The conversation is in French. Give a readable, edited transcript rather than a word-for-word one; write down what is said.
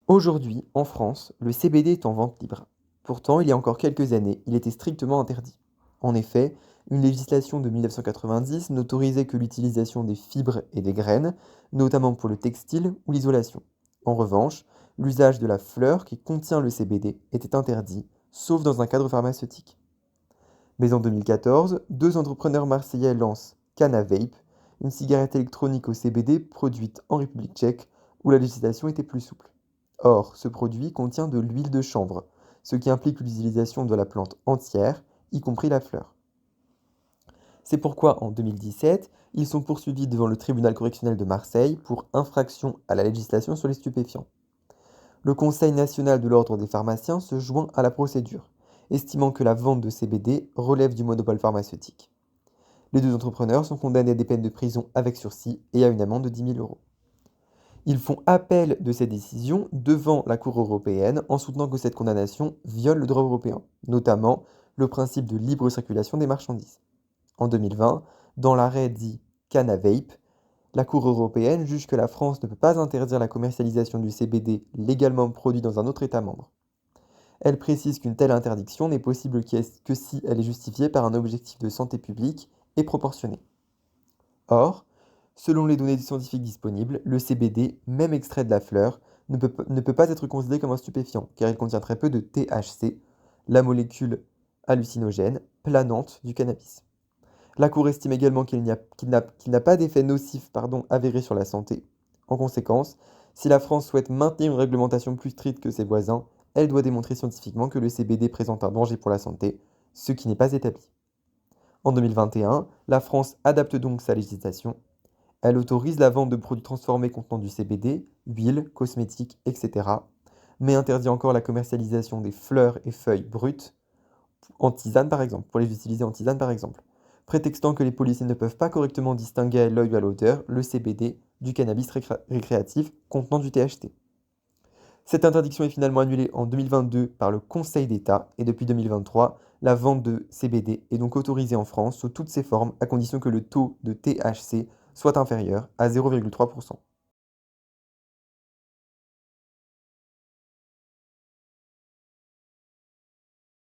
Aujourd'hui, en France, le CBD est en vente libre. Pourtant, il y a encore quelques années, il était strictement interdit. En effet, une législation de 1990 n'autorisait que l'utilisation des fibres et des graines, notamment pour le textile ou l'isolation. En revanche, l'usage de la fleur qui contient le CBD était interdit, sauf dans un cadre pharmaceutique. Mais en 2014, deux entrepreneurs marseillais lancent Canna Vape, une cigarette électronique au CBD produite en République tchèque, où la législation était plus souple. Or, ce produit contient de l'huile de chanvre, ce qui implique l'utilisation de la plante entière, y compris la fleur. C'est pourquoi, en 2017, ils sont poursuivis devant le tribunal correctionnel de Marseille pour infraction à la législation sur les stupéfiants. Le Conseil national de l'ordre des pharmaciens se joint à la procédure, estimant que la vente de CBD relève du monopole pharmaceutique. Les deux entrepreneurs sont condamnés à des peines de prison avec sursis et à une amende de 10 000 euros. Ils font appel de cette décision devant la Cour européenne en soutenant que cette condamnation viole le droit européen, notamment le principe de libre circulation des marchandises. En 2020, dans l'arrêt dit Canavape, la Cour européenne juge que la France ne peut pas interdire la commercialisation du CBD légalement produit dans un autre État membre. Elle précise qu'une telle interdiction n'est possible que si elle est justifiée par un objectif de santé publique et proportionné. Or, selon les données scientifiques disponibles, le CBD, même extrait de la fleur, ne peut pas être considéré comme un stupéfiant, car il contient très peu de THC, la molécule hallucinogène planante du cannabis. La Cour estime également qu'il n'a pas d'effet nocif avéré sur la santé. En conséquence, si la France souhaite maintenir une réglementation plus stricte que ses voisins, elle doit démontrer scientifiquement que le CBD présente un danger pour la santé, ce qui n'est pas établi. En 2021, la France adapte donc sa législation. Elle autorise la vente de produits transformés contenant du CBD, huile, cosmétiques, etc., mais interdit encore la commercialisation des fleurs et feuilles brutes en tisane par exemple, pour les utiliser en tisane par exemple, prétextant que les policiers ne peuvent pas correctement distinguer à l'œil ou à l'odeur le CBD du cannabis récréatif contenant du THC. Cette interdiction est finalement annulée en 2022 par le Conseil d'État et depuis 2023, la vente de CBD est donc autorisée en France sous toutes ses formes à condition que le taux de THC soit inférieur à 0,3%.